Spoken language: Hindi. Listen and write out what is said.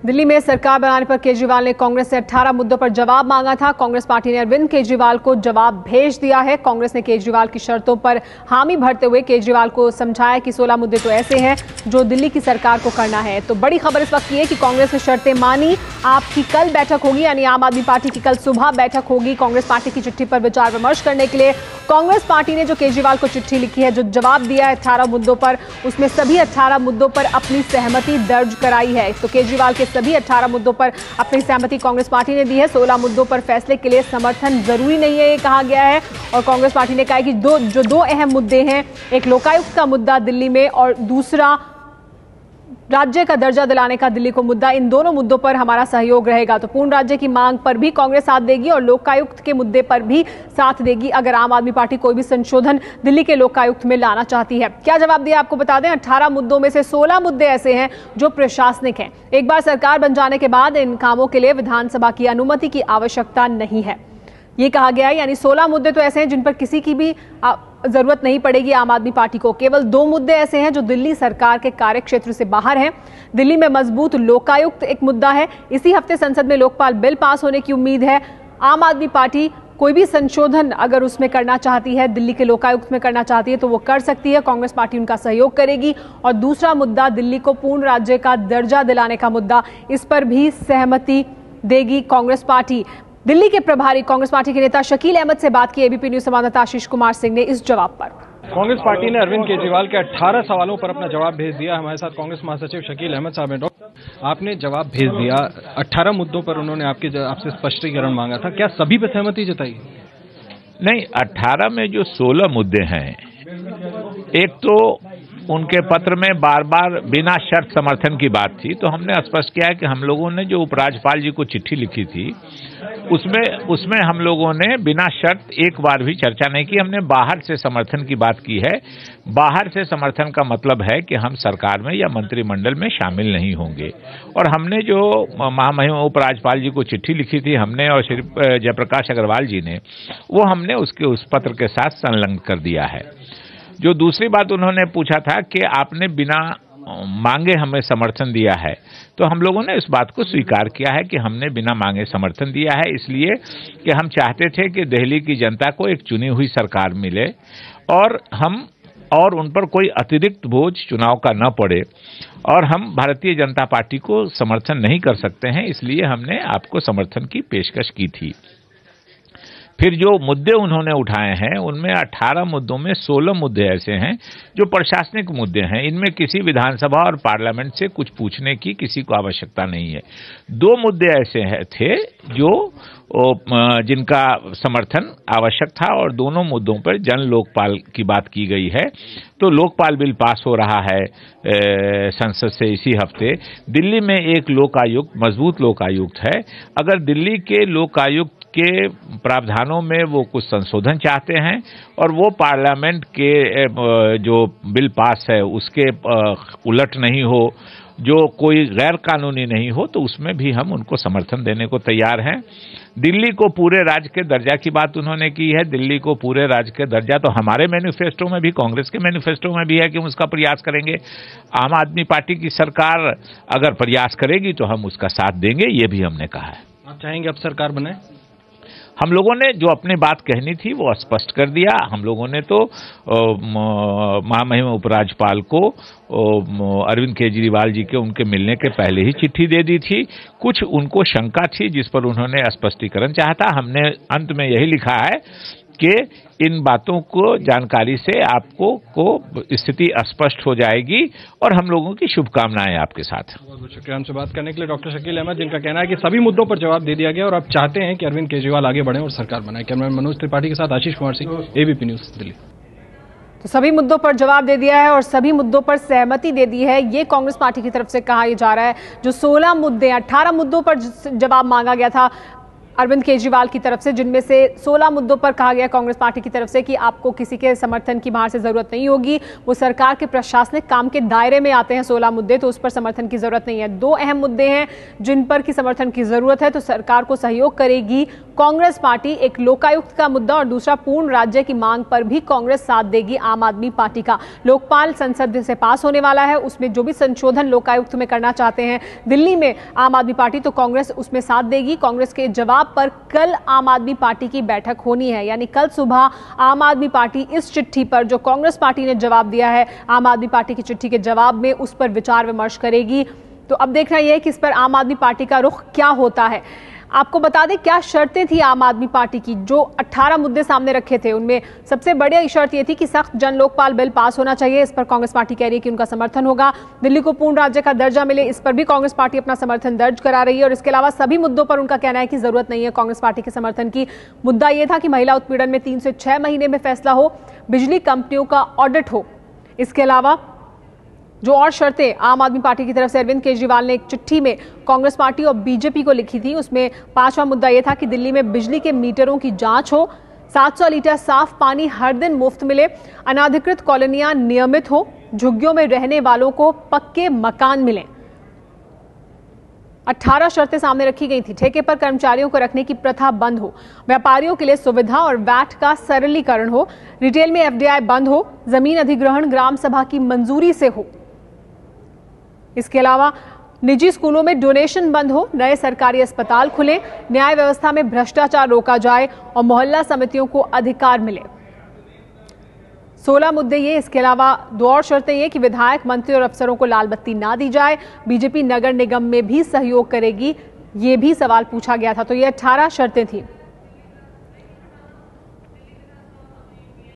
दिल्ली में सरकार बनाने पर केजरीवाल ने कांग्रेस से 18 मुद्दों पर जवाब मांगा था। कांग्रेस पार्टी ने अरविंद केजरीवाल को जवाब भेज दिया है। कांग्रेस ने केजरीवाल की शर्तों पर हामी भरते हुए केजरीवाल को समझाया कि 16 मुद्दे तो ऐसे हैं जो दिल्ली की सरकार को करना है। तो बड़ी खबर इस वक्त ये है कि कांग्रेस ने शर्तें मानी। आपकी कल बैठक होगी, यानी आम आदमी पार्टी की कल सुबह बैठक होगी कांग्रेस पार्टी की चिट्ठी पर विचार विमर्श करने के लिए। कांग्रेस पार्टी ने जो केजरीवाल को चिट्ठी लिखी है, जो जवाब दिया है 18 मुद्दों पर, उसमें सभी 18 मुद्दों पर अपनी सहमति दर्ज कराई है। तो केजरीवाल के सभी 18 मुद्दों पर अपनी सहमति कांग्रेस पार्टी ने दी है। 16 मुद्दों पर फैसले के लिए समर्थन जरूरी नहीं है, ये कहा गया है। और कांग्रेस पार्टी ने कहा है कि दो अहम मुद्दे हैं, एक लोकायुक्त का मुद्दा दिल्ली में और दूसरा राज्य का दर्जा दिलाने का दिल्ली को मुद्दा। इन दोनों मुद्दों पर हमारा सहयोग रहेगा। तो पूर्ण राज्य की मांग पर भी कांग्रेस साथ देगी और लोकायुक्त के मुद्दे पर भी साथ देगी अगर आम आदमी पार्टी कोई भी संशोधन दिल्ली के लोकायुक्त में लाना चाहती है। क्या जवाब दिया आपको बता दें, 18 मुद्दों में से 16 मुद्दे ऐसे हैं जो प्रशासनिक हैं। एक बार सरकार बन जाने के बाद इन कामों के लिए विधानसभा की अनुमति की आवश्यकता नहीं है, ये कहा गया है। यानी 16 मुद्दे तो ऐसे हैं जिन पर किसी की भी जरूरत नहीं पड़ेगी आम आदमी पार्टी को। केवल 2 मुद्दे ऐसे हैं जो दिल्ली सरकार के कार्यक्षेत्र से बाहर हैं। दिल्ली में मजबूत लोकायुक्त एक मुद्दा है। इसी हफ्ते संसद में लोकपाल बिल पास होने की उम्मीद है। आम आदमी पार्टी कोई भी संशोधन अगर उसमें करना चाहती है, दिल्ली के लोकायुक्त में करना चाहती है, तो वो कर सकती है। कांग्रेस पार्टी उनका सहयोग करेगी। और दूसरा मुद्दा दिल्ली को पूर्ण राज्य का दर्जा दिलाने का मुद्दा, इस पर भी सहमति देगी कांग्रेस पार्टी। दिल्ली के प्रभारी कांग्रेस पार्टी के नेता शकील अहमद से बात की एबीपी न्यूज संवाददाता आशीष कुमार सिंह ने इस जवाब पर। कांग्रेस पार्टी ने अरविंद केजरीवाल के 18 सवालों पर अपना जवाब भेज दिया। हमारे साथ कांग्रेस महासचिव शकील अहमद साहब हैं। डॉक्टर, आपने जवाब भेज दिया, 18 मुद्दों पर उन्होंने आपसे स्पष्टीकरण मांगा था, क्या सभी पर सहमति जताई? नहीं, 18 में जो 16 मुद्दे हैं, एक तो उनके पत्र में बार बार बिना शर्त समर्थन की बात थी, तो हमने स्पष्ट किया है कि हम लोगों ने जो उपराज्यपाल जी को चिट्ठी लिखी थी उसमें हम लोगों ने बिना शर्त एक बार भी चर्चा नहीं की। हमने बाहर से समर्थन की बात की है। बाहर से समर्थन का मतलब है कि हम सरकार में या मंत्रिमंडल में शामिल नहीं होंगे। और हमने जो महामहिम उपराज्यपाल जी को चिट्ठी लिखी थी, हमने और श्री जयप्रकाश अग्रवाल जी ने, वो हमने उसके उस पत्र के साथ संलग्न कर दिया है। जो दूसरी बात उन्होंने पूछा था कि आपने बिना मांगे हमें समर्थन दिया है, तो हम लोगों ने इस बात को स्वीकार किया है कि हमने बिना मांगे समर्थन दिया है, इसलिए कि हम चाहते थे कि दिल्ली की जनता को एक चुनी हुई सरकार मिले और उन पर कोई अतिरिक्त बोझ चुनाव का न पड़े। और हम भारतीय जनता पार्टी को समर्थन नहीं कर सकते हैं, इसलिए हमने आपको समर्थन की पेशकश की थी। फिर जो मुद्दे उन्होंने उठाए हैं, उनमें 18 मुद्दों में 16 मुद्दे ऐसे हैं जो प्रशासनिक मुद्दे हैं। इनमें किसी विधानसभा और पार्लियामेंट से कुछ पूछने की किसी को आवश्यकता नहीं है। 2 मुद्दे ऐसे थे जिनका समर्थन आवश्यक था और दोनों मुद्दों पर जन लोकपाल की बात की गई है। तो लोकपाल बिल पास हो रहा है संसद से इसी हफ्ते। दिल्ली में एक लोकायुक्त, मजबूत लोकायुक्त है। अगर दिल्ली के लोकायुक्त के प्रावधानों में वो कुछ संशोधन चाहते हैं और वो पार्लियामेंट के जो बिल पास है उसके उलट नहीं हो, जो कोई गैर कानूनी नहीं हो, तो उसमें भी हम उनको समर्थन देने को तैयार हैं। दिल्ली को पूरे राज्य के दर्जा की बात उन्होंने की है। दिल्ली को पूरे राज्य के दर्जा तो हमारे मैनिफेस्टो में भी, कांग्रेस के मैनिफेस्टो में भी है कि हम उसका प्रयास करेंगे। आम आदमी पार्टी की सरकार अगर प्रयास करेगी तो हम उसका साथ देंगे, ये भी हमने कहा है। आप चाहेंगे अब सरकार बने? हम लोगों ने जो अपनी बात कहनी थी वो स्पष्ट कर दिया। हम लोगों ने तो महामहिम उपराज्यपाल को अरविंद केजरीवाल जी के उनके मिलने के पहले ही चिट्ठी दे दी थी। कुछ उनको शंका थी जिस पर उन्होंने स्पष्टीकरण चाहा। हमने अंत में यही लिखा है कि इन बातों को जानकारी से आपको स्थिति स्पष्ट हो जाएगी और हम लोगों की शुभकामनाएं आपके साथ। बहुत बहुत शुक्रिया हमसे बात करने के लिए डॉक्टर शकील अहमद, जिनका कहना है कि सभी मुद्दों पर जवाब दे दिया गया और आप चाहते हैं कि अरविंद केजरीवाल आगे बढ़े और सरकार बनाए। कैमरामैन मनोज त्रिपाठी के साथ आशीष कुमार सिंह, एबीपी न्यूज दिल्ली। तो सभी मुद्दों पर जवाब दे दिया है और सभी मुद्दों पर सहमति दे दी है, ये कांग्रेस पार्टी की तरफ से कहा जा रहा है। जो 16 मुद्दे, 18 मुद्दों पर जवाब मांगा गया था, अरविंद केजरीवाल की तरफ से, जिनमें से 16 मुद्दों पर कहा गया कांग्रेस पार्टी की तरफ से कि आपको किसी के समर्थन की बाहर से जरूरत नहीं होगी, वो सरकार के प्रशासनिक काम के दायरे में आते हैं 16 मुद्दे, तो उस पर समर्थन की जरूरत नहीं है। 2 अहम मुद्दे हैं जिन पर की समर्थन की जरूरत है, तो सरकार को सहयोग करेगी कांग्रेस पार्टी। एक लोकायुक्त का मुद्दा और दूसरा पूर्ण राज्य की मांग पर भी कांग्रेस साथ देगी आम आदमी पार्टी का। लोकपाल संसद से पास होने वाला है, उसमें जो भी संशोधन लोकायुक्त में करना चाहते हैं दिल्ली में आम आदमी पार्टी, तो कांग्रेस उसमें साथ देगी। कांग्रेस के जवाब पर कल आम आदमी पार्टी की बैठक होनी है, यानी कल सुबह आम आदमी पार्टी इस चिट्ठी पर जो कांग्रेस पार्टी ने जवाब दिया है, आम आदमी पार्टी की चिट्ठी के जवाब में उस पर विचार विमर्श करेगी। तो अब देखना यह है कि इस पर आम आदमी पार्टी का रुख क्या होता है। आपको बता दें क्या शर्तें थी आम आदमी पार्टी की, जो 18 मुद्दे सामने रखे थे उनमें सबसे बड़ी शर्त यह थी कि सख्त जन लोकपाल बिल पास होना चाहिए। इस पर कांग्रेस पार्टी कह रही है कि उनका समर्थन होगा। दिल्ली को पूर्ण राज्य का दर्जा मिले, इस पर भी कांग्रेस पार्टी अपना समर्थन दर्ज करा रही है। और इसके अलावा सभी मुद्दों पर उनका कहना है कि जरूरत नहीं है कांग्रेस पार्टी के समर्थन की। मुद्दा यह था कि महिला उत्पीड़न में 3 से 6 महीने में फैसला हो, बिजली कंपनियों का ऑडिट हो। इसके अलावा जो और शर्तें आम आदमी पार्टी की तरफ से अरविंद केजरीवाल ने एक चिट्ठी में कांग्रेस पार्टी और बीजेपी को लिखी थी, उसमें 5वां मुद्दा यह था कि दिल्ली में बिजली के मीटरों की जांच हो, 700 लीटर साफ पानी हर दिन मुफ्त मिले, अनाधिकृत कॉलोनियां नियमित हो, झुग्गियों में रहने वालों को पक्के मकान मिले। 18 शर्तें सामने रखी गई थी। ठेके पर कर्मचारियों को रखने की प्रथा बंद हो, व्यापारियों के लिए सुविधा और वैट का सरलीकरण हो, रिटेल में एफडीआई बंद हो, जमीन अधिग्रहण ग्राम सभा की मंजूरी से हो। इसके अलावा निजी स्कूलों में डोनेशन बंद हो, नए सरकारी अस्पताल खुले, न्याय व्यवस्था में भ्रष्टाचार रोका जाए और मोहल्ला समितियों को अधिकार मिले। 16 मुद्दे ये। इसके अलावा 2 और शर्तें ये कि विधायक, मंत्री और अफसरों को लाल बत्ती ना दी जाए, बीजेपी नगर निगम में भी सहयोग करेगी, ये भी सवाल पूछा गया था। तो ये 18 शर्तें थी।